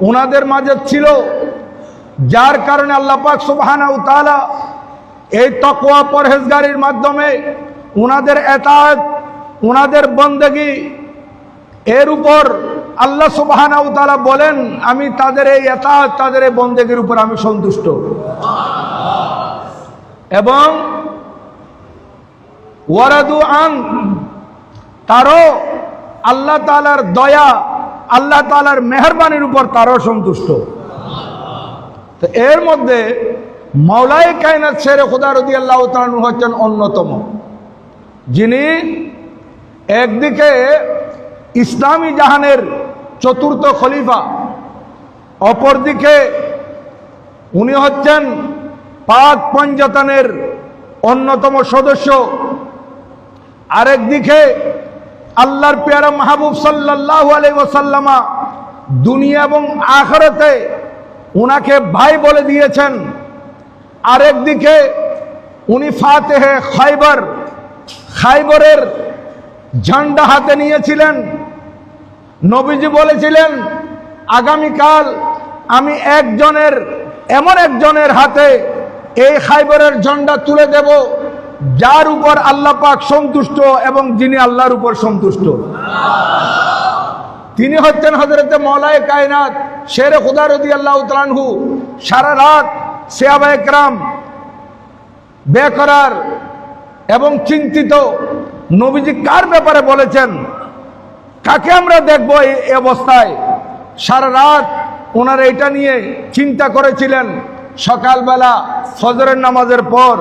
উনাদের মাঝে ছিল, যার কারণে আল্লাহ পাক সুবহানাহু ওয়া তাআলা এই তাকওয়া পরহেজগারির মাধ্যমে উনাদের ইতাআত, উনাদের বন্দেগী এর উপর আল্লাহ সুবহানাহু ওয়া তাআলা বলেন, আমি তাদের এই ইতাআত, তাদের এই বন্দেগীর উপর আমি সন্তুষ্ট। এবং ওয়ারাদু আন, তারও আল্লাহ তাআলার দয়া, আল্লাহ তাআলার মেহেরবানির উপর তারও সন্তুষ্ট। তো এর মধ্যে মাওলায়ে কায়নাত শেরে খুদা রাদিয়াল্লাহু তাআলা আনহু হচ্ছেন অন্যতম, যিনি একদিকে ইসলামী জাহানের চতুর্থ খলিফা, অপরদিকে উনি হচ্ছেন পাক পঞ্চতানের অন্যতম সদস্য, আরেকদিকে আল্লাহর পেয়ারা মাহবুব সাল্লাল্লাহু আলাইহি ওয়াসাল্লামা দুনিয়া এবং আখিরাতে উনাকে ভাই বলে দিয়েছেন। আরেকদিকে উনি ফাতেহে খাইবার, খাইবরের ঝান্ডা হাতে নিয়েছিলেন। নবীজি বলেছিলেন, আগামীকাল আমি এমন একজনের হাতে এই খাইবরের ঝান্ডা তুলে দেব, যার উপর আল্লাহ পাক সন্তুষ্ট এবং যিনি আল্লাহর উপর সন্তুষ্ট। তিনি হচ্ছেন হযরতে মাওলায়ে কায়নাত শেরে খুদা রাদিয়াল্লাহু তাআলা আনহু। সারা রাত সাহাবায়ে কেরাম বেকরার এবং চিন্তিত, নবীজি কার ব্যাপারে বলেছেন, কাকে আমরা দেখব এই অবস্থায়। সারা রাত ওনারা এটা নিয়ে চিন্তা করেছিলেন। সকালবেলা ফজরের নামাজের পর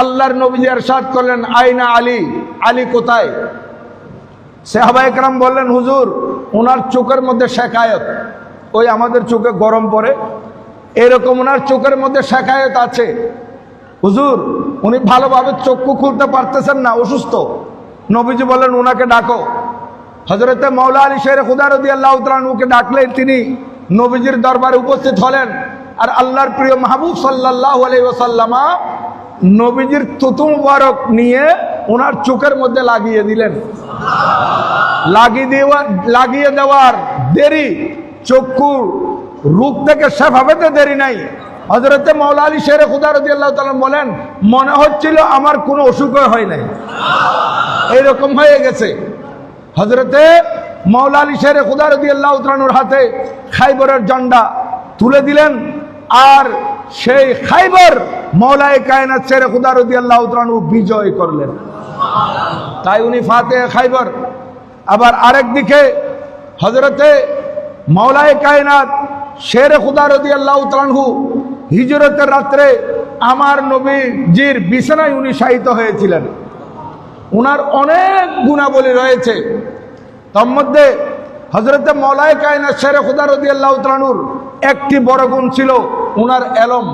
আল্লাহর নবীজি ইরশাদ করলেন, আইনা আলী, আলী কোথায়? সাহাবায়ে কেরাম বললেন, হুজুর ওনার চোখের মধ্যে শেকায়ত, ওই আমাদের চোখে গরম পড়ে এরকম ওনার চোখের মধ্যে শেকায়ত আছে হুজুর, উনি ভালোভাবে চক্ষু খুলতে পারতেছেন না, অসুস্থ। নবীজি বললেন, ওনাকে ডাকো। হযরতে মাওলা আলী শেরে খুদা রাদিয়াল্লাহু তাআলা আনহুকে ডাকলেন, তিনি নবীজির দরবারে উপস্থিত হলেন। আর আল্লাহর প্রিয় মাহবুব সাল্লাল্লাহু আলাইহি ওয়াসাল্লামা নবীজির থুতু মুবারক নিয়ে ওনার চোখের মধ্যে লাগিয়ে দিলেন। লাগিয়ে দেওয়ার দেরি, চক্ষু রূপ থেকে শেফা পেতে দেরি নাই। হযরতে মাওলা আলী শেরে খুদা রাদিয়াল্লাহু তাআলা বলেন, মনে হচ্ছিল আমার কোনো অসুখ হয় নাই, এইরকম হয়ে গেছে। হযরতে মাওলা আলী শেরে খুদা রাদিয়াল্লাহু তাআলার হাতে খাইবরের ঝান্ডা তুলে দিলেন, আর সেই খাইবার মাওলায়ে কায়নাত শেরে খুদা রাদিয়াল্লাহু তাআলা বিজয় করলেন। তাই উনি ফাতেহে খাইবার। আবার আরেকদিকে হযরতে মাওলায়ে কায়নাত শেরে খুদা রাদিয়াল্লাহু তাআলা হিজরতের রাত্রে আমার নবীজির বিছানায় উনি শায়িত হয়েছিলেন। উনার অনেক গুণাবলী রয়েছে, তার মধ্যে হযরতে মাওলায়ে কায়নাত শেরে খুদা রাদিয়াল্লাহু তাআলার একটি বড় গুণ ছিল উনার এলম।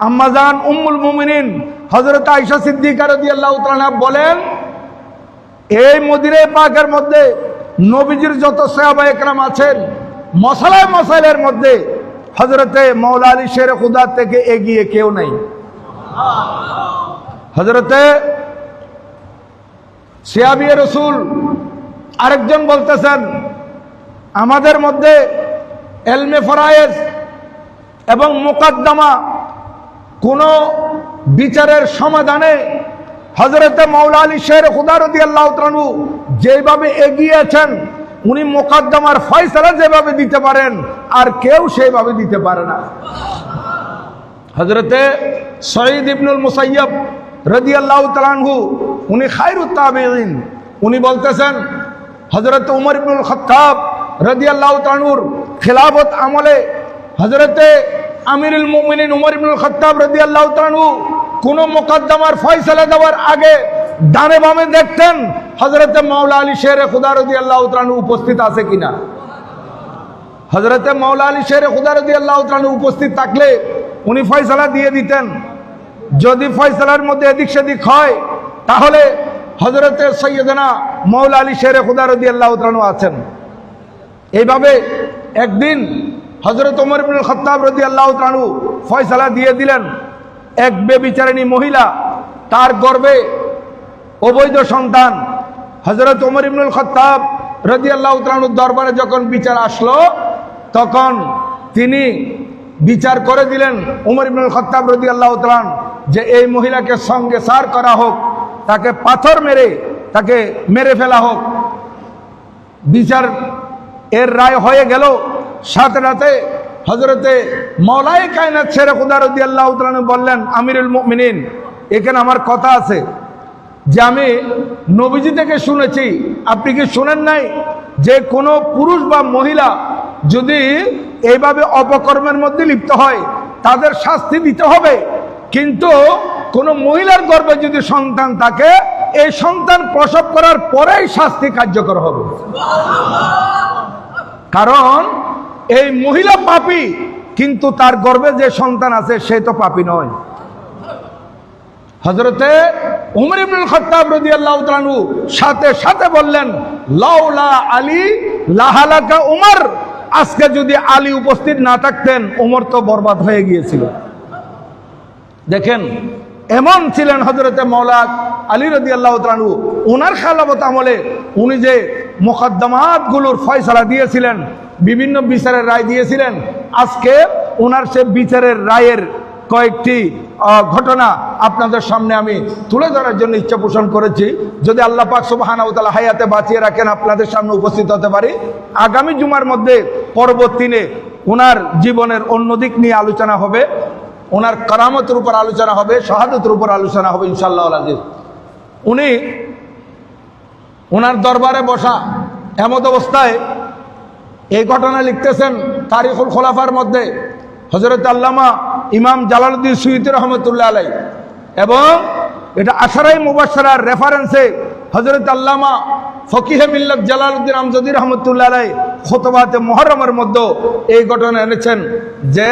আম্মাজান উম্মুল মুমিনিন হযরত আয়েশা সিদ্দিকা রাদিয়াল্লাহু তাআলা বলেন, এই মদিনা পাকের মধ্যে নবীজির যত সাহাবায়ে কেরাম আছেন, মশালায় মশাইলের মধ্যে হযরতে মাওলা আলী শেরে খুদা থেকে এগিয়ে কেউ নাই। হযরতে সিয়াবিয়ে রসুল আরেকজন বলতেছেন, আমাদের মধ্যে এলমে ফরায়েজ এবং মুকদ্দমা কোন বিচারের সমাধানে হযরতে মাওলা আলী শেরে খুদা রাদিয়াল্লাহু তাআলা যেভাবে এগিয়েছেন, উনি মুকদ্দমার ফয়সালা যেভাবে দিতে পারেন আর কেউ সেভাবে দিতে পারে না। হযরতে সঈদ ইবনুল মুসাইয়্যিব রাদিয়াল্লাহু তাআলা আনহু উনি খায়রুত তাবিঈন, উনি বলতেছেন, হযরতে উমর ইবনুল খাত্তাব রাদিয়াল্লাহু তাআলা আনহুর খিলাফত আমলে হযরতে আমিরুল মুমিনিন উমর ইবনুল খাত্তাব রাদিয়াল্লাহু তাআলা আনহু কোন মুকদ্দমার ফয়সালা দেওয়ার আগে ডানে বামে দেখতেন হযরতে মাওলা আলী শেরে খুদা রাদিয়াল্লাহু তাআলা আনহু উপস্থিত আছে কিনা। হযরতে মাওলা আলী শেরে খুদা রাদিয়াল্লাহু তাআলা আনহু উপস্থিত থাকলে উনি ফয়সালা দিয়ে দিতেন। যদি ফয়সালার মধ্যে এদিক সেদিক হয়, তাহলে হযরতে সৈয়দনা মাওলা আলী শেরে খুদা রাদিয়াল্লাহু তাআলা আনহু আছেন। এইভাবে একদিন হযরত ওমর ইবনুল খাত্তাব রাদিয়াল্লাহু তাআলা আনহু ফয়সালা দিয়ে দিলেন, এক বেবিচারিণী মহিলা, তার গর্ভে অবৈধ সন্তান। হযরত ওমর ইবনুল খাত্তাব রাদিয়াল্লাহু তাআলা আনহুর দরবারে যখন বিচার আসলো, তখন তিনি বিচার করে দিলেন উমর ইবনুল খাত্তাব রাদিয়াল্লাহু তাআলা যে এই মহিলাকে সঙ্গে সার করা হোক, তাকে পাথর মেরে তাকে মেরে ফেলা হোক। বিচার এর রায় হয়ে গেল। সাথে রাতে হযরতে মাওলায়ে কায়নাত শেরে খুদা রাদিয়াল্লাহু তাআলা বললেন, আমিরুল মুমিনিন, এখানে আমার কথা আছে যে আমি নবীজি থেকে শুনেছি, আপনি কি শুনেন নাই যে কোনো পুরুষ বা মহিলা যদি এইভাবে অপকর্মের মধ্যে লিপ্ত হয় তাদের শাস্তি দিতে হবে, কিন্তু কোনো মহিলার গর্ভে যদি সন্তান থাকে এই সন্তান প্রসব করার পরেই শাস্তি কার্যকর হবে। কারণ এই মহিলা পাপী, কিন্তু তার গর্ভে যে সন্তান আছে সে তো পাপী নয়। হযরতে উমর ইবনুল খাত্তাব রাদিয়াল্লাহু তাআলা সাথে সাথে বললেন, লাউলা আলী লাহালাকা উমর, আজকে যদি আলী উপস্থিত না থাকতেন উমর তো বরবাদ হয়ে গিয়েছিল। দেখেন এমন ছিলেন হযরতে মাওলা আলী রাদিয়াল্লাহু তাআলা। ওনার খেলাফত আমলে উনি যে মুকদ্দমাতগুলোর ফয়সালা দিয়েছিলেন, বিভিন্ন বিচারের রায় দিয়েছিলেন, আজকে ওনার সে বিচারের রায়ের কয়েকটি ঘটনা আপনাদের সামনে আমি তুলে ধরার জন্য ইচ্ছা পোষণ করেছি। যদি আল্লাহ পাক সুবহানাহু ওয়া তাআলা হায়াতে বাঁচিয়ে রাখেন আপনাদের সামনে উপস্থিত হতে পারি। আগামী জুমার মধ্যে পরবর্তীতে ওনার জীবনের অন্য দিক নিয়ে আলোচনা হবে, ওনার কারামতের উপর আলোচনা হবে, শাহাদাতের উপর আলোচনা হবে ইনশাআল্লাহ আজিজ। উনি ওনার দরবারে বসা এমত অবস্থায় এই ঘটনা লিখতেছেন তারিখুল খোলাফার মধ্যে হযরত আল্লামা ইমাম জালালউদ্দিন সুয়ুতী রহমতুল্লাহ আলাইহি, এবং এটা আশারায়ে মুবাশশারার রেফারেন্সে হযরত আল্লামা ফকিহে মিল্লাত জালালউদ্দিন আমজদি রহমতুল্লাহ আলাইহি খুতবাতে মুহররমের মধ্যে এই ঘটনা এনেছেন যে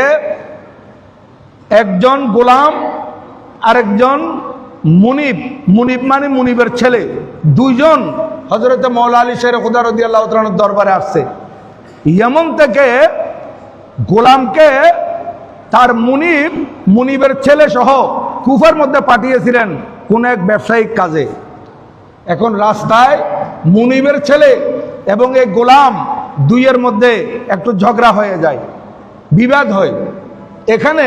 একজন গোলাম আরেকজন মুনিব, মুনিব মানে মুনিবের ছেলে, দুইজন হযরতে মাওলা আলী শেরে খুদা রাদিয়াল্লাহু তাআলার দরবারে আসছে। ইয়েমন থেকে গোলামকে তার মুনিবের ছেলে সহ কুফার মধ্যে পাঠিয়েছিলেন কোন এক ব্যবসায়িক কাজে। এখন রাস্তায় মুনিবের ছেলে এবং এই গোলাম দুইয়ের মধ্যে একটু ঝগড়া হয়ে যায়, বিবাদ হয়। এখানে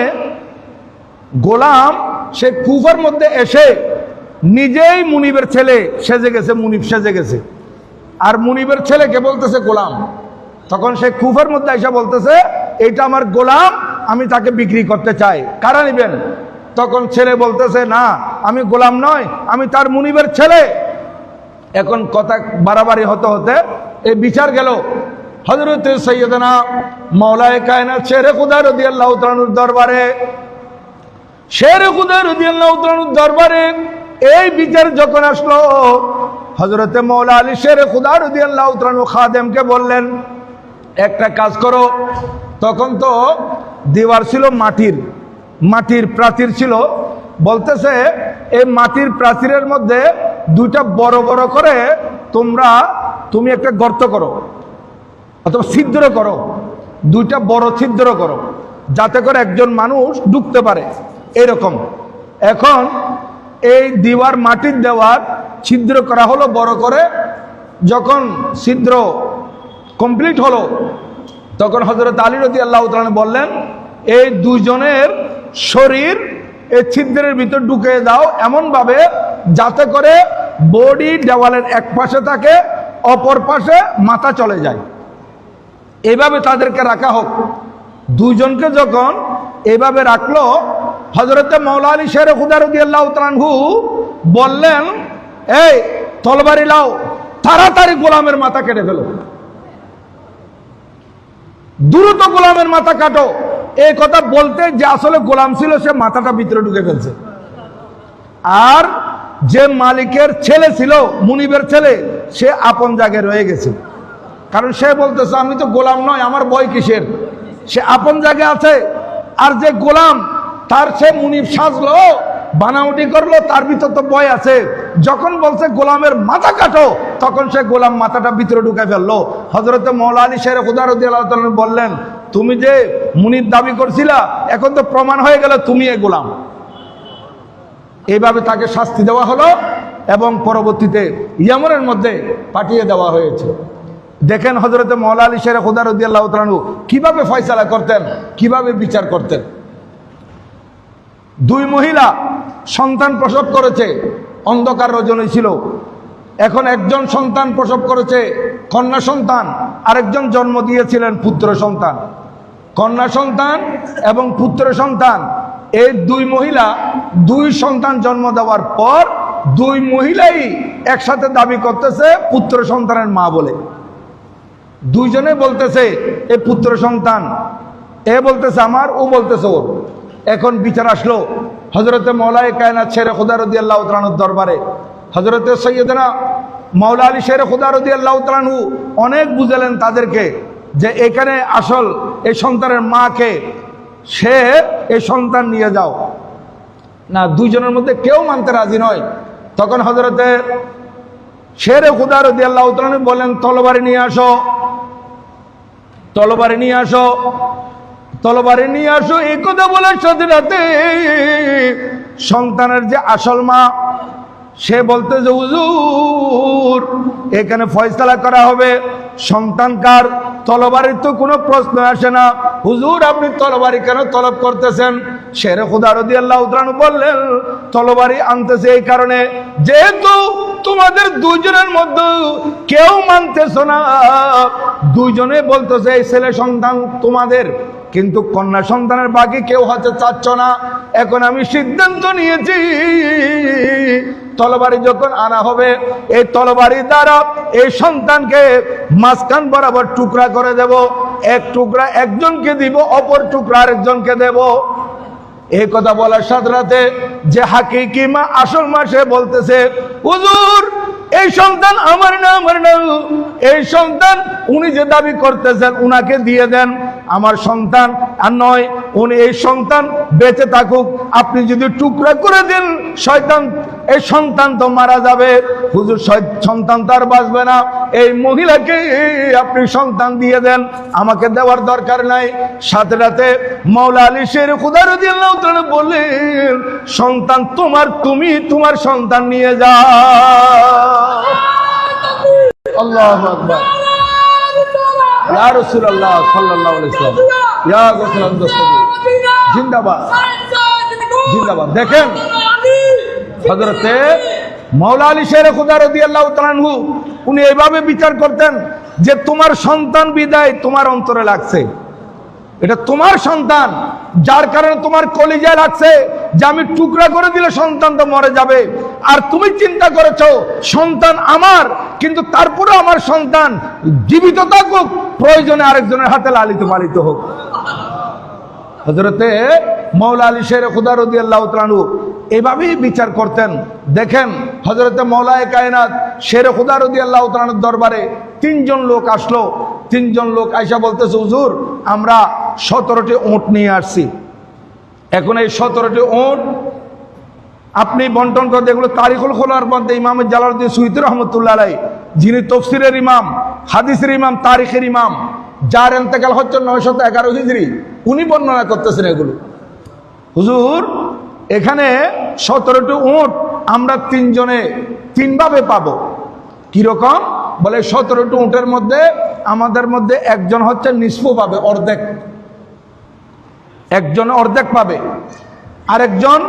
গোলাম সে কুফার মধ্যে এসে নিজেই মুনিবের ছেলে সেজে গেছে, মুনিব সেজে গেছে, আর মুনিবের ছেলেকে বলতেছে গোলাম। তখন সে কুফার মধ্যে এসে বলতেছে, এটা আমার গোলাম, আমি তাকে বিক্রি করতে চাই, কারা নিবেন? তখন ছেলে বলতেছে, না আমি গোলাম নয়, আমি তার মুনিবের ছেলে। এখন কথা বাড়াবাড়ি হতে হতে এই বিচার গেল হযরত সৈয়দনা মাওলায়ে কায়নাত শেরে খুদা রাদিয়াল্লাহু তাআলার দরবারে। শেরে খুদা রাদিয়াল্লাহু তাআলার দরবারে এই বিচার যখন আসলো, হযরতে মাওলা আলী শেরে খুদা রাদিয়াল্লাহু তাআলা খাদেমকে বললেন, একটা কাজ করো। তখন তো দেওয়ার ছিল মাটির প্রাচীর ছিল। বলতেছে এই মাটির প্রাচীরের মধ্যে দুইটা বড় বড় করে তুমি একটা গর্ত করো অথবা ছিদ্র করো, দুইটা বড় ছিদ্র করো, যাতে করে একজন মানুষ ঢুকতে পারে এরকম। এখন এই মাটির দেওয়ার ছিদ্র করা হলো বড় করে। যখন ছিদ্র কমপ্লিট হলো তখন হযরত আলী রাদিয়াল্লাহু তাআলা বললেন, এই দুইজনের শরীর এই ছিদ্রের ভিতর ঢুকে দাও এমনভাবে যাতে করে বডি দেওয়ালের এক পাশে থাকে, অপর পাশে মাথা চলে যায়, এইভাবে তাদেরকে রাখা হোক। দুইজনকে যখন এইভাবে রাখলো, হযরতে মাওলা আলী শেরে খুদা রাদিয়াল্লাহু তাআলা বললেন, এই তলবারি লাও, তাড়াতাড়ি গোলামের মাথা কেটে ফেলো, দ্রুত গোলামের মাথা কাটো। এই কথা বলতে যে আসলে গোলাম ছিল সে মাথাটা ভিতরে ঢুকে ফেলছে, আর যে মালিকের ছেলে ছিল মুনিবের ছেলে সে আপন জায়গায় রয়ে গেছে। কারণ সে বলতেছে, আমি তো গোলাম নয়, আমার ভয় কিসের, সে আপন জায়গায় আছে। আর যে গোলাম তার সে মুনিব সাজলো, বানাউটি করলো, তার ভিতর তো ভয় আছে। যখন বলছে গোলামের মাথা কাটো, তখন সে গোলাম মাথাটা ভিতরে ঢুকে ফেললো। হযরতে মাওলা আলী শেরে খুদা রাদিয়াল্লাহু তাআলা বললেন, তুমি যে মুনিব দাবি করছিলা, এখন তো প্রমাণ হয়ে গেল তুমি এই গোলাম। এইভাবে তাকে শাস্তি দেওয়া হলো এবং পরবর্তীতে ইয়ামনের মধ্যে পাঠিয়ে দেওয়া হয়েছে। দেখেন হযরতে মাওলা আলী শের খুদা রাদিয়াল্লাহু তাআলা আনহু কিভাবে ফয়সালা করতেন, কিভাবে বিচার করতেন। দুই মহিলা সন্তান প্রসব করেছে, অন্ধকার রজনী ছিল। এখন একজন সন্তান প্রসব করেছে কন্যা সন্তান, আরেকজন জন্ম দিয়েছিলেন পুত্র সন্তান। কন্যা সন্তান এবং পুত্র সন্তান, এই দুই মহিলা দুই সন্তান জন্ম দেওয়ার পর দুই মহিলাই একসাথে দাবি করতেছে পুত্র সন্তানের মা বলে। দুইজনে বলতেছে এ পুত্র সন্তান, এ বলতেছে আমার, ও বলতেছে ওর। এখন বিচার আসলো হযরতে মাওলায়ে কায়নাত শের খুদা রাদিয়াল্লাহু তাআলা আনহুর দরবারে। হযরতে সৈয়দনা মাওলা আলী শের খুদা রাদিয়াল্লাহু তাআলা আনহু অনেক বুঝালেন তাদেরকে যে এখানে আসল এই সন্তানের মাকে, সে এই সন্তান নিয়ে যাও না। দুইজনের মধ্যে কেউ মানতে রাজি নয়। তখন হযরতে শের খুদা রাদিয়াল্লাহু তাআলা আনহু বলেন তলবারি নিয়ে আসো, তলবারি নিয়ে আসো, তলবারি নিয়ে আসো। এই কথা বলার সাথে সাথে সন্তানের যে আসল মা সে বলতে যে হুজুর এখানে ফয়সালা করা হবে সন্তান কার, তলবারির তো কোনো প্রশ্ন আসে না। হুজুর আপনি তলবারি কেন তলব করতেছেন? শের খুদা রাদিয়াল্লাহু তাআলা আনহু বললেন তলবারি আনতেছে এই কারণে, যেহেতু তোমাদের দুইজনের মধ্যে কেউ মানতেছো না, দুইজনে বলতেছে এই ছেলে সন্তান তোমাদের, কিন্তু কন্যা সন্তানের বাকি কেউ হতে চাচ্ছ না। এখন আমি সিদ্ধান্ত নিয়েছি তলবারি যখন আনা হবে এই তলবারি দ্বারা এই সন্তানকে মাঝখান বরাবর টুকরা করে দেব। এক টুকরা একজনকে দিব, অপর টুকরা আরেকজনকে দেব। এই কথা বলার সাথে সাথে যে হাকিকি মা, আসল মা, সে বলতেছে হুজুর এই সন্তান আমার না, আমার না, এই সন্তান উনি যে দাবি করতেছেন উনাকে দিয়ে দেন, আমার সন্তান আর নয়। উনি এই সন্তান বেঁচে থাকুক, আপনি যদি টুকরা করে দেন শয়তান এই সন্তান তো মারা যাবে। হুজুর সন্তান তো আর বাঁচবে না, এই মহিলাকে আপনি সন্তান দিয়ে দেন, আমাকে দেওয়ার দরকার নাই। সাথে সাথে মাওলা আলী শের খুদা রাদিয়াল্লাহু তাআলা বললেন সন্তান তোমার, তুমি তোমার সন্তান নিয়ে যাও। আল্লাহু আকবার। ইয়া রাসূলুল্লাহ সাল্লাল্লাহু আলাইহি ওয়াসাল্লাম, ইয়া গোসলাম দস্তগীর জিন্দাবাদ, জিন্দাবাদ। দেখেন হযরতে মাওলা আলী শের খুদা রাদিয়াল্লাহু তাআলা আনহু উনি এইভাবে বিচার করতেন যে তোমার সন্তান বিদায় তোমার অন্তরে লাগছে, এটা তোমার সন্তান, যার কারণে তোমার কলিজায় লাগছে যে আমি টুকরা করে দিলে সন্তান তো মরে যাবে। আর তুমি চিন্তা করেছো সন্তান আমার, কিন্তু তারপরে আমার সন্তান জীবিত থাকুক, প্রয়োজনে আরেকজনের হাতে লালিত পালিত হোক। হযরতে মাওলা আলী শের খুদা রাদিয়াল্লাহু তাআলা আনহু এভাবেই বিচার করতেন। দেখেন হযরতে মাওলায়ে কায়নাত শের খুদা রাদিয়াল্লাহু তাআলা আনহুর দরবারে তিনজন লোক আসলো। তিনজন লোক আইসা বলতেছে হুজুর আমরা 17টি উট নিয়ে আসছি। এখন এই 17টি উট আপনি বন্টন করে, এগুলো তারিখুল খোলার মধ্যে ইমাম জালালউদ্দিন সুয়ুতী রাহমাতুল্লাহ আলাইহি, যিনি তাফসীরের ইমাম, হাদিসের ইমাম, তারিখের ইমাম, যার ইন্তেকাল হচ্ছে 911 হিজরি, উনি বর্ণনা করতেছেন এগুলো। হুজুর এখানে 17টি উট আমরা তিনজনে তিনভাবে পাবো। কিরকম? বলে 17টি উটের মধ্যে আমাদের মধ্যে একজন হচ্ছে নিসফু পাবে, অর্ধেক, একজন অর্ধেক পাবে, আরেকজন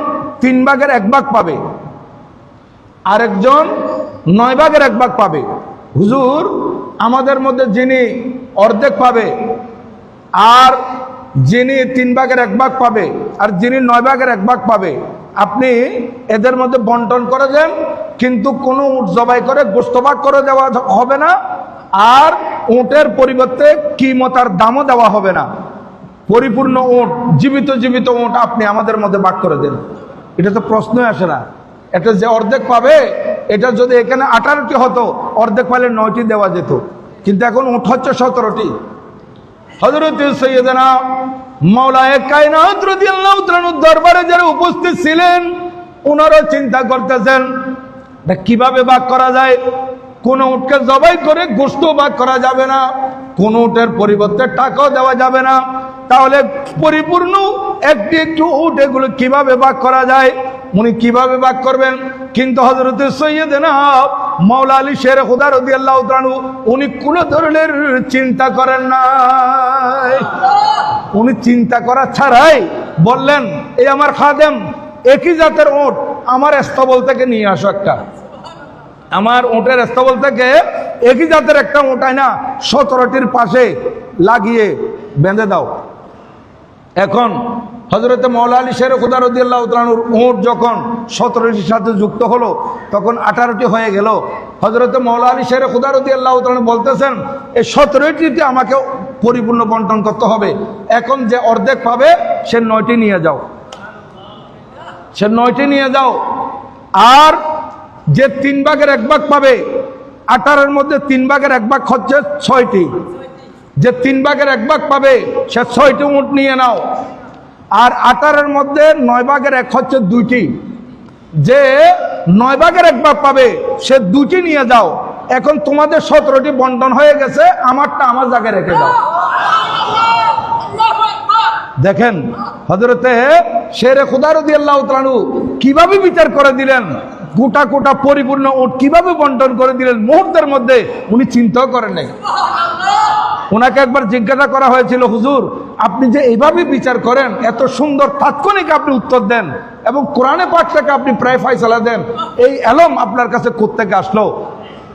3 ভাগের 1 ভাগ পাবে, আরেকজন 9 ভাগের 1 ভাগ পাবে। হুজুর আমাদের মধ্যে যিনি অর্ধেক পাবে আর যিনি 3 ভাগের 1 ভাগ পাবে আর যিনি 9 ভাগের 1 ভাগ পাবে, আপনি এদের মধ্যে বন্টন করে দেন, কিন্তু কোনো উট জবাই করে গোশত ভাগ করে দেওয়া হবে না, আর উটের পরিবর্তে কিমত আর দামও দেওয়া হবে না। পরিপূর্ণ উট, জীবিত জীবিত উট আপনি আমাদের মধ্যে ভাগ করে দেন। এটা তো প্রশ্নই আসে না। এটা যে অর্ধেক পাবে, এটা যদি এখানে 18টি হতো, অর্ধেক পাইলে 9টি দেওয়া যেত, কিন্তু এখন উট হচ্ছে 17টি। হযরত সৈয়দনা মাওলায়ে কায়নাত রাদিয়াল্লাহু তাআলা দরবারে যারা উপস্থিত ছিলেন ওনারা চিন্তা করতেছেন এটা কিভাবে ভাগ করা যায়। কোন উটকে জবাই করে গোশত ভাগ করা যাবে না, কোন উটের পরিবর্তে টাকাও দেওয়া যাবে না, তাহলে পরিপূর্ণ একটি একটু উট এগুলো কিভাবে ভাগ করা যায়, উনি কিভাবে ভাগ করবেন। কিন্তু হযরত সৈয়দনা মাওলা আলী শের খুদা রাদিয়াল্লাহু তাআলা আনহু উনি কোন ধরনের চিন্তা করেন নাই। উনি চিন্তা করা ছাড়াই বললেন, এই আমার খাদেম একই জাতের ওট আমার স্তবল থেকে নিয়ে আসো একটা। আমার ওটের স্তবল থেকে একই জাতের একটা ওট আইনা 17টির পাশে লাগিয়ে বেঁধে দাও। এখন হযরতে মাওলা আলী শের খুদা রাদিয়াল্লাহু তাআলা আনহুর ওট যখন 17টির সাথে যুক্ত হলো তখন 18টি হয়ে গেল। হযরতে মাওলা আলী শের খুদা রাদিয়াল্লাহু তাআলা বলতেছেন, এই 17টিতে আমাকে পরিপূর্ণ বন্টন করতে হবে। এখন যে অর্ধেক পাবে সে 9টি নিয়ে যাও, সে 9টি নিয়ে যাও। আর যে 3 ভাগের 1 ভাগ পাবে, 18-এর মধ্যে 3 ভাগের 1 ভাগ হচ্ছে 6টি, যে 3 ভাগের 1 ভাগ পাবে সে 6টি উট নিয়ে নাও। আর 18-এর মধ্যে 9 ভাগের 1 হচ্ছে 2টি, যে 9 ভাগের 1 ভাগ পাবে সে 2টি নিয়ে যাও। এখন তোমাদের 17টি বন্টন হয়ে গেছে, আমারটা আমার জায়গায় রেখে দাও। দেখেন হযরতে শেরে খুদা রাদিয়াল্লাহু তাআলা আনহু কিভাবে বিচার করে দিলেন, গোটা গোটা পরিপূর্ণ উট কিভাবে বন্টন করে দিলেন মুহূর্তের মধ্যে, উনি চিন্তাও করেন নাই। ওনাকে একবার জিজ্ঞাসা করা হয়েছিল, হুজুর আপনি যে এইভাবে বিচার করেন, এত সুন্দর তাৎক্ষণিক আপনি উত্তর দেন এবং কোরআনে পাক থেকে আপনি প্রায় ফয়সালা দেন, এই এলম আপনার কাছে কোত্থেকে আসলো?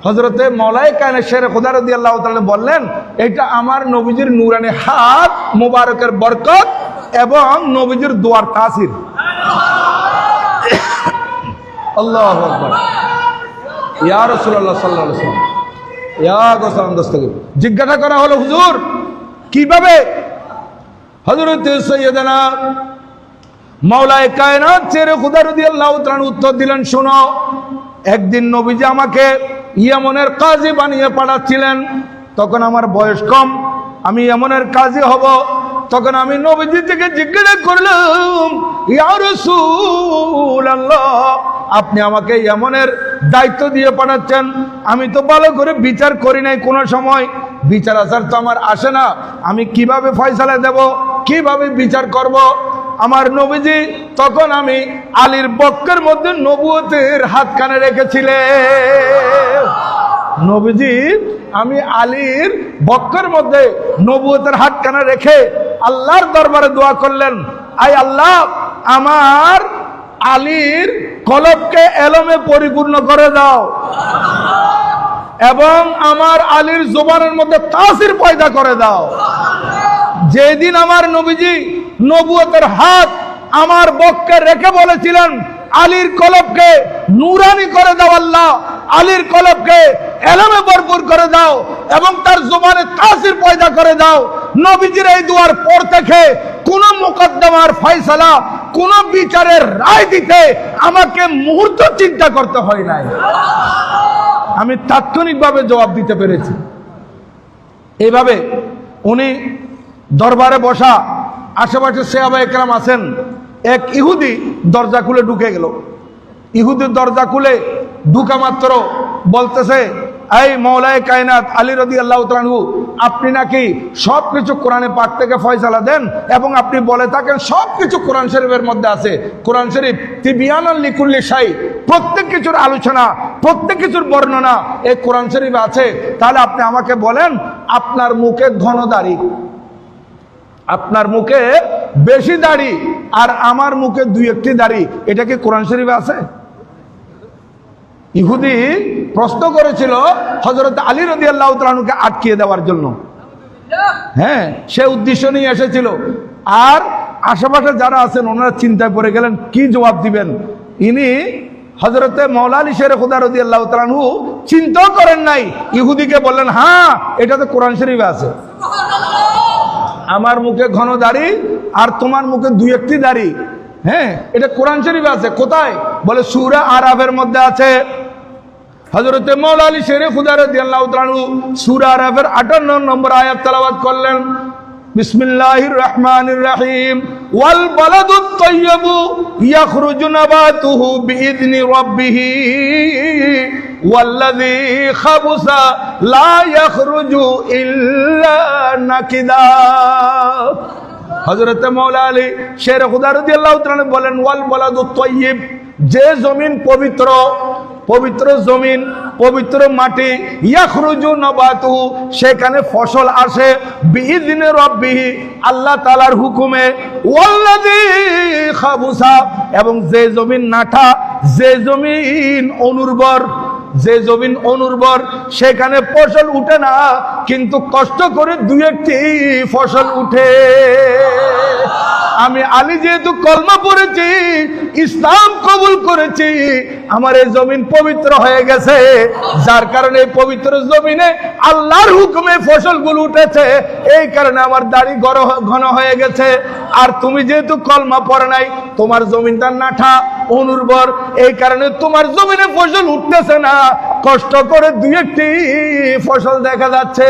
হযরতে মাওলাই কায়নাত শেরে খুদা রাদিয়াল্লাহু তাআলা বললেন, এটা আমার নবীজির নূরানি হাত মোবারকের বরকত এবং নবীজির দোয়ার তাসির। আল্লাহু আকবার। ইয়া রাসূলুল্লাহ সাল্লাল্লাহু আলাইহি ওয়াসাল্লাম, ইয়া গোসাম দস্তগীর। জিজ্ঞাসা করা হলো, হুজুর কিভাবে? হযরত সাইয়েদনা মাওলাই কায়নাত শেরে খুদা রাদিয়াল্লাহু তাআলা উত্তর দিলেন, শোনো, একদিন নবীজি আমাকে ইয়েমনের কাজী বানিয়ে পাঠাচ্ছিলেন, তখন আমার বয়স কম, আমি ইয়েমনের কাজী হব। তখন আমি নবীজি থেকে জিজ্ঞাসা করলাম, ইয়া রাসূলুল্লাহ আপনি আমাকে ইয়েমনের দায়িত্ব দিয়ে পাঠাচ্ছেন, আমি তো ভালো করে বিচার করি নাই, কোনো সময় বিচার আচার তো আমার আসে না, আমি কিভাবে ফয়সালা দেব, কিভাবে বিচার করব? আমার নবীজি তখন আমি আলীর বক্ষের মধ্যে নবুয়তের হাতখানে রেখেছিলেন। নবীজি আমি আলীর বক্ষের মধ্যে নবুয়তের হাতখানে রেখে আল্লাহর দরবারে দোয়া করলেন, আয় আল্লাহ আমার আলীর কলবকে এলমে পরিপূর্ণ করে দাও এবং আমার আলীর জবানের মধ্যে তাসির পয়দা করে দাও। যেদিন আমার নবীজি নবুয়তের হাত আমার বক্ষে রেখে বলেছিলেন, আলীর কলবকে নূরানি করে দাও আল্লাহ, আলীর কলবকে এলমে ভরপুর করে দাও এবং তার জবানে তাসির পয়দা করে দাও। নবীজির এই দুয়ার পর থেকে কোন মুকদ্দমার ফয়সালা, কোন বিচারের রায় দিতে আমাকে মুহূর্ত চিন্তা করতে হয় নাই, আমি তাৎক্ষণিকভাবে জবাব দিতে পেরেছি। এইভাবে উনি দরবারে বসা, আশেপাশে সাহাবায়ে কেরাম আছেন, এক ইহুদি দরজা খুলে ঢুকে গেল। ইহুদির দরজা খুলে ঢুকা মাত্র বলতেছে, এই মাওলাই কায়নাত আলী রাদিয়াল্লাহু তাআলা আনহু আপনি নাকি সবকিছু কোরআনে পাক থেকে ফয়সালা দেন এবং আপনি বলে থাকেন সবকিছু কোরআন শরীফের মধ্যে আছে। কোরআন শরীফ তিবিয়ানান লিকুল্লি শাই, প্রত্যেক কিছুর আলোচনা, প্রত্যেক কিছুর বর্ণনা এই কোরআন শরীফে আছে। তাহলে আপনি আমাকে বলেন, আপনার মুখে ঘন দাড়ি, আপনার মুখে বেশি দাড়ি আর আমার মুখে 2-1টি দাড়ি, এটা কি কোরআন শরীফে আছে? ইহুদি প্রশ্ন করেছিল হযরত আলী রাদিয়াল্লাহু তাআলা আনহুকে আটকিয়ে দেওয়ার জন্য। হ্যাঁ, সে উদ্দেশ্য নিয়ে এসেছিল। আর আশেপাশে যারা আছেন ওনারা চিন্তায় পড়ে গেলেন কি জবাব দিবেন। ইনি হযরতে মাওলা আলী শের খুদা রাদিয়াল্লাহু তাআলা আনহু চিন্তাও করেন নাই, ইহুদিকে বললেন, হ্যাঁ এটা তো কোরআন শরীফে আছে, আমার মুখে ঘন দাড়ি আর তোমার মুখে 2-1টি দাড়ি, হ্যাঁ এটা কোরআন শরীফে আছে। কোথায়? বলে সূরা আরাফের মধ্যে আছে। হযরতে মাওলা আলী শের খুদা রাদিয়াল্লাহু তাআলা আনহু সূরা আরাফের 58 নম্বর আয়াত তেলাওয়াত করলেন, বিসমিল্লাহির রহমানির রহিম, ওয়াল বালাদুত তাইয়্যিবু ইয়াখরুজু নাবাতুহু বিইذনি রাব্বিহি ওয়াল্লাযী খাবুসা লা ইয়াখরুজু ইল্লা নাকিদা। হযরতে মাওলা আলী শের খুদা রাদিয়াল্লাহু তাআলা বলেন, ওয়াল বালাদুত তাইয়্যিব, যে জমিন পবিত্র, পবিত্র জমিন, পবিত্র মাটি, ইয়াখরুজু নাবাতুহু, সেখানে ফসল আসে বিইযনি রাব্বিহি, আল্লাহ তাআলার হুকুমে, ওয়াল্লাযী খাবুসা, এবং যে জমিন নাঠা, যে জমিন অনুর্বর, যে জমিন অনুর্বর সেখানে ফসল উঠে না, কিন্তু কষ্ট করে দুই একটি ফসল উঠে। আমি আলী যেহেতু কলমা পড়েছি, ইসলাম কবুল করেছি, আমার এই জমিন পবিত্র হয়ে গেছে, যার কারণে এই পবিত্র জমিনে আল্লাহর হুকুমে ফসলগুলো উঠেছে, এই কারণে আমার দাড়ি ঘন হয়ে গেছে। আর তুমি যেহেতু কলমা পড়ে নাই, তোমার জমিনটা নাঠা অনুর্বর, এই কারণে তোমার জমিনে ফসল উঠতেছে না, কষ্ট করে দুই একটি ফসল দেখা যাচ্ছে।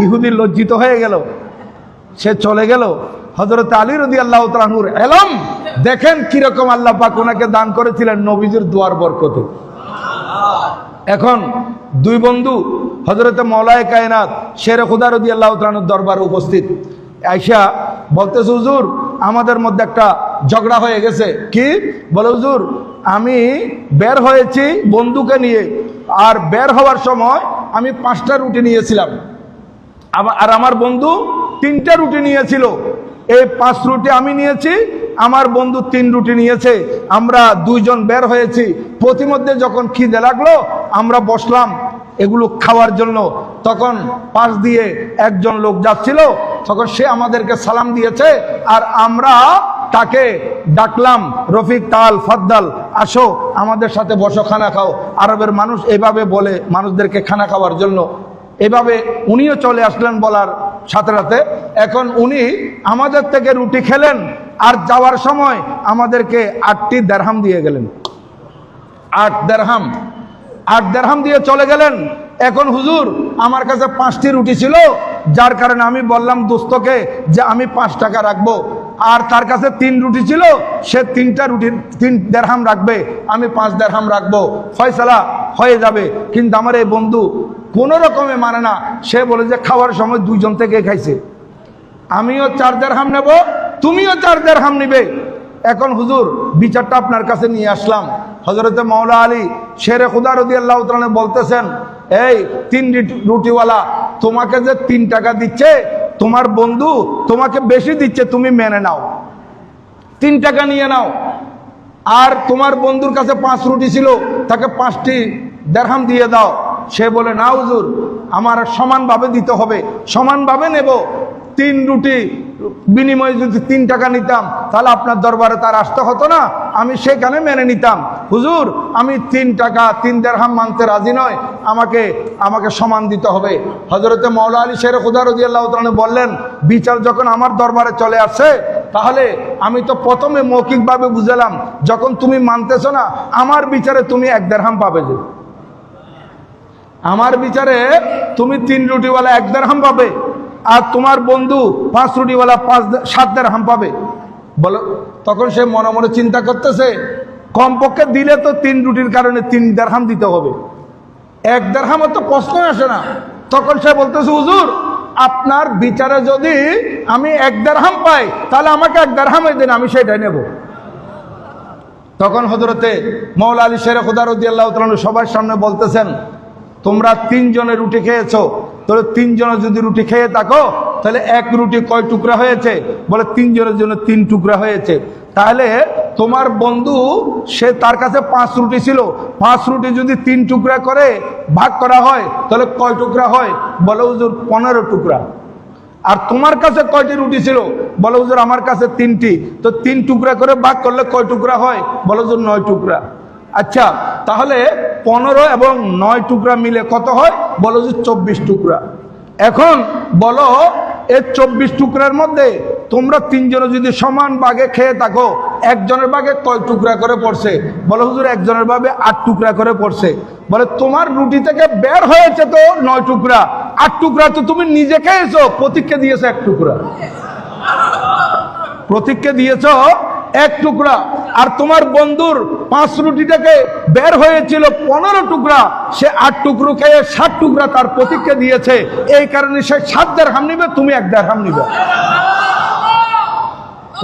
ইহুদি লজ্জিত হয়ে গেল, সে চলে গেল। হযরত আলী রাদিয়াল্লাহু তাআলা আনহুর ইলম দেখেন কিরকম আল্লাহ পাক ওনাকে দান করেছিলেন নবীজির দোয়ার বরকতে। এখন দুই বন্ধু হযরত মাওলায়ে কায়নাত শেরে খুদা রাদিয়াল্লাহু তাআলা আনহুর দরবারে উপস্থিত। আয়েশা বলতেছে, হুজুর আমাদের মধ্যে একটা ঝগড়া হয়ে গেছে। কি বলে? হুজুর আমি বের হয়েছি বন্ধুকে নিয়ে, আর বের হওয়ার সময় আমি 5টা রুটি নিয়েছিলাম, আর আমার বন্ধু 3টা রুটি নিয়েছিল। এই 5 রুটি আমি নিয়েছি, আমার বন্ধু 3 রুটি নিয়েছে। আমরা দুইজন বের হয়েছি, প্রতিমধ্যে যখন খিদে লাগলো আমরা বসলাম এগুলো খাওয়ার জন্য। তখন পাশ দিয়ে একজন লোক যাচ্ছিল, তখন সে আমাদেরকে সালাম দিয়েছে, আর আমরা তাকে ডাকলাম, রফিক তাল ফাদ্দাল, আসো আমাদের সাথে বসো, খানা খাও। আরবের মানুষ এভাবে বলে মানুষদেরকে খানা খাওয়ার জন্য। এভাবে উনিও চলে আসলেন বলার সাথে সাথে। এখন উনি আমাদের থেকে রুটি খেলেন, আর যাওয়ার সময় আমাদেরকে 8টি দিরহাম দিয়ে গেলেন। 8 দিরহাম দিয়ে চলে গেলেন। এখন হুজুর আমার কাছে 5টি রুটি ছিল, যার কারণে আমি বললাম দোস্তকে যে আমি 5 টাকা রাখবো, আর তার কাছে 3 রুটি ছিল, সে 3টা রুটির 3 দিরহাম রাখবে, আমি 5 দিরহাম রাখবো, ফয়সালা হয়ে যাবে। কিন্তু আমার এই বন্ধু কোনো রকমে মানে না, সে বলে যে খাওয়ার সময় দুইজন থেকে খাইছে, আমিও 4 দিরহাম নেব, তুমিও 4 দিরহাম নিবে। এখন হুজুর বিচারটা আপনার কাছে নিয়ে আসলাম। হযরতে মাওলা আলী শেরে খুদা রাদিয়াল্লাহু তাআলা বলতেছেন, এই 3 রুটিওয়ালা তোমাকে যে 3 টাকা দিচ্ছে, তোমার বন্ধু তোমাকে বেশি দিচ্ছে, তুমি মেনে নাও, 3 টাকা নিয়ে নাও। আর তোমার বন্ধুর কাছে 5 রুটি ছিল, তাকে 5টি দিরহাম দিয়ে দাও। সে বলে, না হুজুর আমার সমানভাবে দিতে হবে, সমানভাবে নেব। 3 রুটি বিনিময়ে যদি 3 টাকা নিতাম, তাহলে আপনার দরবারে তার আসতে হতো না, আমি সেখানে মেনে নিতাম। হুজুর আমি 3 টাকা 3 দিরহাম মানতে রাজি নয়, আমাকে সমান দিতে হবে। হযরতে মাওলা আলী শেরে খুদা রাদিয়াল্লাহু তাআলা বললেন, বিচার যখন আমার দরবারে চলে আসছে, তাহলে আমি তো প্রথমে মৌখিকভাবে বুঝালাম, যখন তুমি মানতেছো না, আমার বিচারে তুমি 1 দিরহাম পাবে। যে আমার বিচারে তুমি 3 রুটিওয়ালা 1 দিরহাম পাবে, আর তোমার বন্ধু 5 রুটিওয়ালা 7 দিরহাম পাবে। বলো, তখন সে মনে মনে চিন্তা করতেছে, কমপক্ষে দিলে তো 3 রুটির কারণে 3 দিরহাম দিতে হবে, 1 দিরহাম তো প্রশ্ন আসে না। তখন সে বলতেছে, হুজুর আপনার বিচারে যদি আমি 1 দিরহাম পাই, তাহলে আমাকে 1 দিরহামই দেন, আমি সেটাই নেব। তখন হযরতে মাওলা আলী শেরে খুদা রাদিয়াল্লাহু তাআলা সবার সামনে বলতেছেন, তোমরা 3 জনে রুটি খেয়েছো, তাহলে 3 জনে যদি রুটি খেয়ে থাকো, তাহলে 1 রুটি কয় টুকরা হয়েছে? বলে 3 জনের জন্য 3 টুকরা হয়েছে। তাহলে তোমার বন্ধু সে তার কাছে 5 রুটি ছিল, 5 রুটি যদি 3 টুকরা করে ভাগ করা হয়, তাহলে কয় টুকরা হয়? বলে হুজুর 15 টুকরা। আর তোমার কাছে কয়টি রুটি ছিল? বলে হুজুর আমার কাছে 3টি। তো 3 টুকরা করে ভাগ করলে কয় টুকরা হয়? বলে হুজুর 9 টুকরা। আচ্ছা, তাহলে 15 এবং 9 টুকরা মিলে কত হয়? বলো যে 24 টুকরা। এখন বলো এই 24 টুকরার মধ্যে তোমরা 3 জনে যদি সমান ভাগে খেয়ে থাকো, একজনের ভাগে কয় টুকরা করে পড়ছে? বলো হুজুর একজনের ভাগে 8 টুকরা করে পড়ছে। বলে তোমার রুটি থেকে বের হয়েছে তো 9 টুকরা, 8 টুকরা তো তুমি নিজে খেয়েছো, প্রতীককে দিয়েছো 1 টুকরা, প্রতীককে দিয়েছো 1 টুকরা। আর তোমার বন্ধুর 5 রুটি থেকে বের হয়েছিল 15 টুকরা, সে 8 টুকরো খেয়ে 7 টুকরা তার প্রতীককে দিয়েছে, এই কারণে সে 7 দিরহাম নিবে, তুমি 1 দিরহাম নিবে।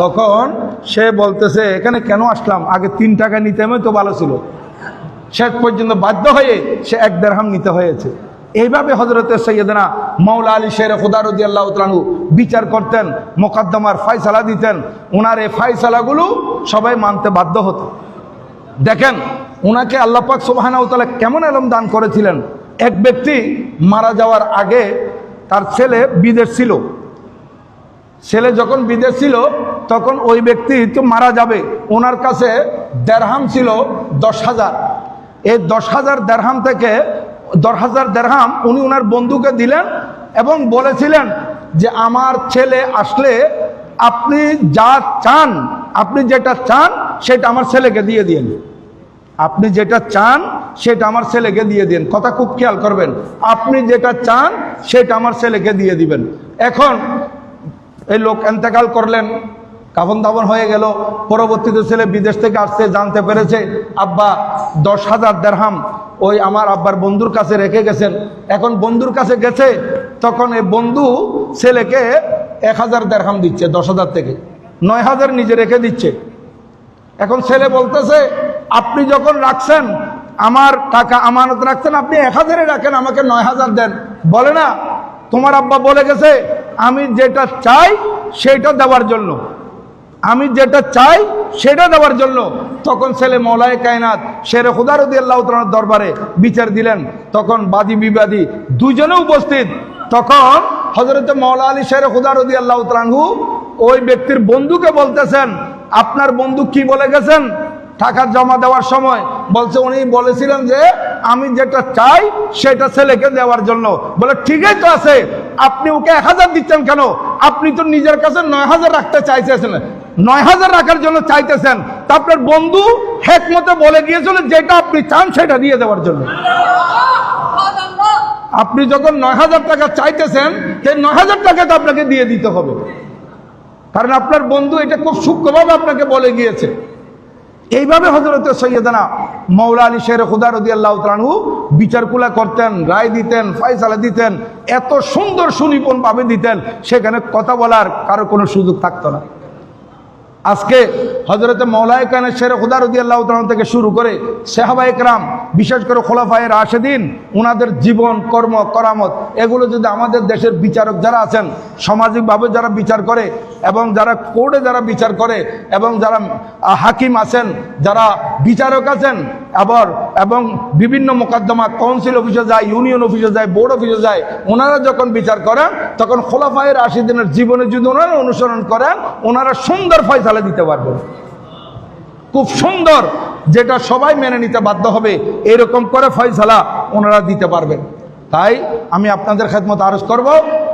তখন সে বলতেছে এখানে কেন আসলাম, আগে 3 টাকা নিতে তো ভালো ছিল। শেষ পর্যন্ত বাধ্য হয়ে সে 1 দিরহাম নিতে হয়েছে। এইভাবে হযরত সৈয়দনা মাওলা আলী শের খুদা রাদিয়াল্লাহু তাআলা বিচার করতেন, মোকদ্দমার ফয়সালা দিতেন। ওনার এই ফয়সালাগুলো সবাই মানতে বাধ্য হতো। দেখেন ওনাকে আল্লাহ পাক সুবহানাহু ওয়া তাআলা কেমন ইলম দান করেছিলেন। এক ব্যক্তি মারা যাওয়ার আগে তার ছেলে বিদেশ ছিল। ছেলে যখন বিদেশ ছিল তখন ওই ব্যক্তি তো মারা যাবে, ওনার কাছে দিরহাম ছিল 10,000। এই 10,000 দিরহাম থেকে 10,000 দিরহাম উনি ওনার বন্ধুকে দিলেন এবং বলেছিলেন যে আমার ছেলে আসলে আপনি যা চান, আপনি যেটা চান সেটা আমার ছেলেকে দিয়ে দিন। আপনি যেটা চান সেটা আমার ছেলেকে দিয়ে দিন। কথা খুব খেয়াল করবেন, আপনি যেটা চান সেটা আমার ছেলেকে দিয়ে দিবেন। এখন এই লোক ইন্তেকাল করলেন, কাফন দাফন হয়ে গেল। পরবর্তীতে ছেলে বিদেশ থেকে আসছে, জানতে পেরেছে আব্বা 10,000 দিরহাম ওই আমার আব্বার বন্ধুর কাছে রেখে গেছেন। এখন বন্ধুর কাছে গেছে, তখন এই বন্ধু ছেলেকে 1,000 দিরহাম দিচ্ছে, 10,000 থেকে 9,000 নিজে রেখে দিচ্ছে। এখন ছেলে বলতেছে আপনি যখন রাখছেন আমার টাকা আমানত রাখছেন, আপনি 1,000 রাখেন, আমাকে 9,000 দেন। বলে না তোমার আব্বা বলে গেছে আমি যেটা চাই সেটা দেওয়ার জন্য, আমি যেটা চাই সেটা দেওয়ার জন্য। তখন ছেলে মওলায়ে কায়নাত শেরে খুদা রাদিয়াল্লাহু তাআলার দরবারে বিচার দিলেন। তখন বাদী বিবাদী দুজনে উপস্থিত। তখন হযরত মাওলা আলী শেরে খুদা রাদিয়াল্লাহু তাআলা ওই ব্যক্তির বন্ধুকে বলতেছেন আপনার বন্ধু কি বলে গেছেন টাকা জমা দেওয়ার সময়? বলছে উনি বলেছিলেন যে আমি যেটা চাই সেটা ছেলেকে দেওয়ার জন্য। বলে ঠিকই তো আছে, আপনি ওকে 1,000 দিচ্ছেন কেন? আপনি তো নিজের কাছে 9,000 রাখতে চাইতেছেন, 9,000 রাখার জন্য চাইতেছেন। তা আপনার বন্ধু হেকমতে বলে গিয়েছিল যেটা আপনি চান সেটা দিয়ে দেওয়ার জন্য। আপনি যখন 9,000 টাকা চাইতেছেন সেই 9,000 টাকা তো আপনাকে দিয়ে দিতে হবে, কারণ আপনার বন্ধু এটা খুব সূক্ষ্মভাবে আপনাকে বলে গিয়েছে। এইভাবে হযরত সৈয়দনা মাওলা আলী শের খুদা রাদিয়াল্লাহু তাআলা বিচারকুলা করতেন, রায় দিতেন, ফয়সালা দিতেন, এত সুন্দর সুনিপুণভাবে দিতেন, সেখানে কথা বলার কারো কোনো সুযোগ থাকতো না। আজকে হযরত মাওলায়ে কায়নাত শের খুদা রাদিয়াল্লাহু তাআলা থেকে শুরু করে সাহাবায়ে কেরাম, বিশেষ করে খোলাফায়ে রাশেদিন, ওনাদের জীবন কর্ম করামত এগুলো যদি আমাদের দেশের বিচারক যারা আছেন, সামাজিকভাবে যারা বিচার করে এবং যারা কোর্টে যারা বিচার করে এবং যারা হাকিম আছেন, যারা বিচারক আছেন, আবার এবং বিভিন্ন মোকদ্দমা কাউন্সিল অফিসে যায়, ইউনিয়ন অফিসে যায়, বোর্ড অফিসে যায়, ওনারা যখন বিচার করেন তখন খোলাফায়ে রাশেদিনের জীবনে যদি ওনারা অনুসরণ করেন ওনারা সুন্দর ফয়সালা দিতে পারবেন, খুব সুন্দর, যেটা সবাই মেনে নিতে বাধ্য হবে, এরকম করে ফয়সালা ওনারা দিতে পারবেন। তাই আমি আপনাদের খেদমত আরজ করব,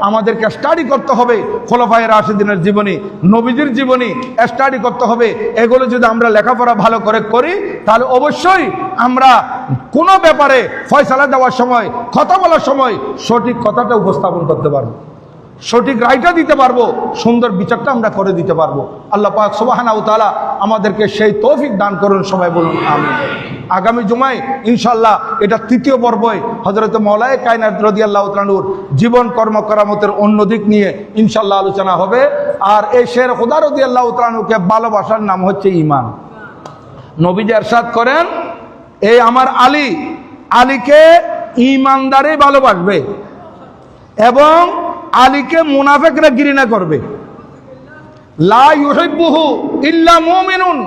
আমাদেরকে স্টাডি করতে হবে খোলাফায়ে রাশেদিনের জীবনী, নবীজির জীবনী স্টাডি করতে হবে। এগুলো যদি আমরা লেখাপড়া ভালো করে করি তাহলে অবশ্যই আমরা কোনো ব্যাপারে ফয়সালা দেওয়ার সময়, কথা বলার সময় সঠিক কথাটা উপস্থাপন করতে পারবো, সঠিক রায়টা দিতে পারবো, সুন্দর বিচারটা আমরা করে দিতে পারবো। আল্লাহ পাক সুবহানাহু ওয়া তাআলা আমাদেরকে সেই তৌফিক দান করুন, সবাই বলুন আমিন। আগামী জুমায় ইনশাআল্লাহ এটা 3য় পর্বই হযরত মাওলায়ে কায়নাত রাদিয়াল্লাহু তাআলার জীবন কর্ম করামতের অন্য দিক নিয়ে ইনশাআল্লাহ আলোচনা হবে। আর এই শের খুদা রাদিয়াল্লাহু তাআলাকে ভালোবাসার নাম হচ্ছে ঈমান। নবীজি ইরশাদ করেন এই আমার আলী, আলীকে ঈমানদারই ভালোবাসবে এবং আলীকে মুনাফিকরা ঘৃণা করবে। লা ইউহিব্বুহু ইল্লা মুমিনুন,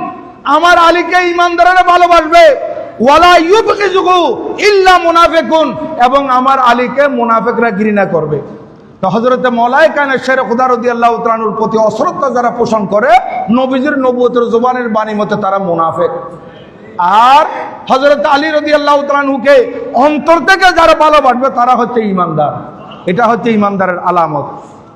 আমার আলীকে ঈমানদাররা ভালোবাসবে। ওয়ালা ইউবগিযুহু ইল্লা মুনাফিকুন, এবং আমার আলীকে মুনাফিকরা ঘৃণা করবে। তো হযরত মাওলায়ে কায়নাত শের খুদা রাদিয়াল্লাহু তাআলার প্রতি অশ্রদ্ধা যারা পোষণ করে, নবীজির নবুয়তের জবানের বাণী মতে তারা মুনাফিক। আর হযরত আলী রাদিয়াল্লাহু তাআলাকে অন্তর থেকে যারা ভালোবাসবে তারা হচ্ছে ঈমানদার। এটা হচ্ছে ঈমানদারের আলামত।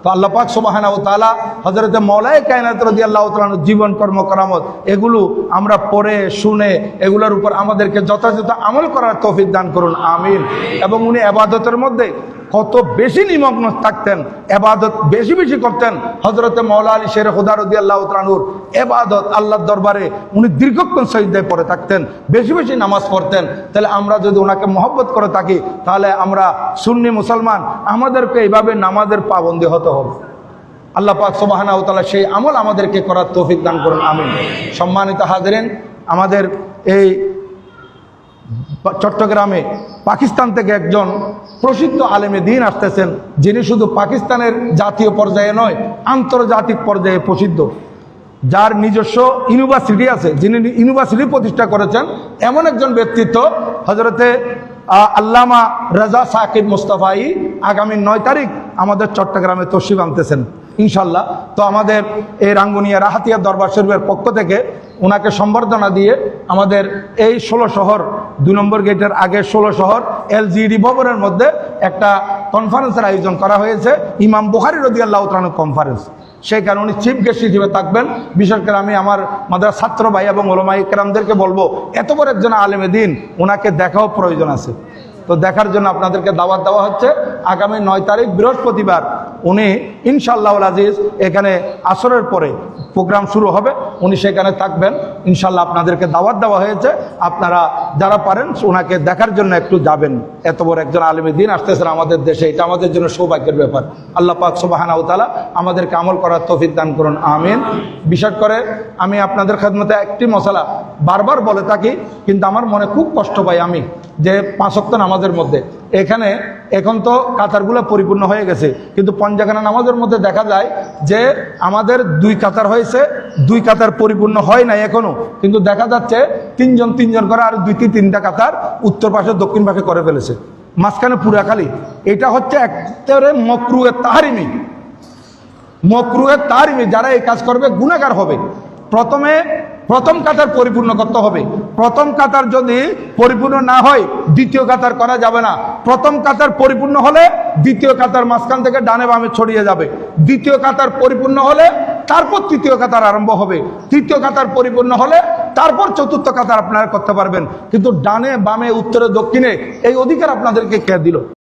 তো আল্লাহ পাক সুবহানাহু ওয়া তাআলা হযরত মাওলায়ে কায়নাত রাদিয়াল্লাহু তাআলার জীবন কর্ম করামত এগুলো আমরা পড়ে শুনে এগুলোর উপর আমাদেরকে যথাযথ আমল করার তৌফিক দান করুন আমিন। এবং উনি ইবাদতের মধ্যে কত বেশি নিমগ্ন থাকতেন, ইবাদত বেশি বেশি করতেন। হযরত মাওলা আলী শের খুদা রাদিয়াল্লাহু তাআলার ইবাদত আল্লাহর দরবারে উনি দীর্ঘক্ষণ সিজদায় পড়ে থাকতেন, বেশি বেশি নামাজ পড়তেন। তাহলে আমরা যদি ওনাকে মহব্বত করে থাকি তাহলে আমরা সুন্নি মুসলমান, আমাদেরকে এইভাবে নামাজের পাবন্দি হতে হবে। আল্লাহ পাক সুবহানাহু ওয়া তাআলা সেই আমল আমাদেরকে করার তৌফিক দান করুন, আমিন। সম্মানিত হাজিরিন, আমাদের এই চট্টগ্রামে পাকিস্তান থেকে একজন প্রসিদ্ধ আলেমে দ্বীন আসতেছেন, যিনি শুধু পাকিস্তানের জাতীয় পর্যায়ে নয়, আন্তর্জাতিক পর্যায়ে প্রসিদ্ধ, যার নিজস্ব ইউনিভার্সিটি আছে, যিনি ইউনিভার্সিটি প্রতিষ্ঠা করেছেন, এমন একজন ব্যক্তিত্ব হযরতে আল্লামা রাজা সাকিব মুস্তাফাই আগামী 9 তারিখ আমাদের চট্টগ্রামে তশরিফ আনতেছেন ইনশাল্লাহ। তো আমাদের এই রাঙ্গুনিয়া রাহাতিয়া দরবার শরীফের পক্ষ থেকে ওনাকে সম্বর্ধনা দিয়ে আমাদের এই 16 শহর 2 নম্বর গেটের আগে 16 শহর এলজিডি ভবনের মধ্যে একটা কনফারেন্সের আয়োজন করা হয়েছে, ইমাম বুখারী রাদিয়াল্লাহু তাআলা কনফারেন্স। সেই কারণে উনি চিফ গেস্ট হিসেবে থাকবেন। বিশেষ করে আমি আমার মাদ্রাসার ছাত্র ভাই এবং উলামায়ে কেরামদেরকে বলবো, এত বড় একজন আলেমে দ্বীন, ওনাকে দেখাও প্রয়োজন আছে। তো দেখার জন্য আপনাদেরকে দাওয়াত দেওয়া হচ্ছে। আগামী 9 তারিখ বৃহস্পতিবার উনি ইনশাআল্লাহুল আজিজ এখানে আসরের পরে প্রোগ্রাম শুরু হবে, উনি সেখানে থাকবেন ইনশাআল্লাহ। আপনাদেরকে দাওয়াত দেওয়া হয়েছে, আপনারা যারা পারেন ওনাকে দেখার জন্য একটু যাবেন। এত বড় একজন আলেমে দ্বীন আসতেছেন আমাদের দেশে, এটা আমাদের জন্য সৌভাগ্যের ব্যাপার। আল্লাহ পাক সুবহানাহু ওয়া তাআলা আমাদেরকে আমল করার তৌফিক দান করুন, আমিন। বিশেষ করে আমি আপনাদের খেদমতে একটি মশলা বারবার বলে থাকি, কিন্তু আমার মনে খুব কষ্ট পাই আমি, যে 5 ওয়াক্ত নামাজের মধ্যে এখানে এখন তো কাতারগুলো পরিপূর্ণ হয়ে গেছে, কিন্তু পঞ্জাখানা নামাজের মধ্যে দেখা যায় যে আমাদের 2 কাতার হয়েছে, 2 কাতার পরিপূর্ণ হয় নাই এখনো, কিন্তু দেখা যাচ্ছে 3 জন 3 জন করে আর 2-3টা কাতার উত্তর পাশে দক্ষিণ পাশে করে ফেলেছে, মাঝখানে পুরা খালি। এটা হচ্ছে একেবারে মাকরুহে তাহরিমি, মাকরুহে তাহরিমি। যারা এই কাজ করবে গুনাহগার হবে। প্রথম কাতার পরিপূর্ণ করতে হবে। প্রথম কাতার যদি পরিপূর্ণ না হয় দ্বিতীয় কাতার করা যাবে না। প্রথম কাতার পরিপূর্ণ হলে দ্বিতীয় কাতার মাঝখান থেকে ডানে বামে ছড়িয়ে যাবে। দ্বিতীয় কাতার পরিপূর্ণ হলে তারপর তৃতীয় কাতার আরম্ভ হবে। তৃতীয় কাতার পরিপূর্ণ হলে তারপর চতুর্থ কাতার আপনারা করতে পারবেন। কিন্তু ডানে বামে উত্তরে দক্ষিণে এই অধিকার আপনাদেরকে কে দিল?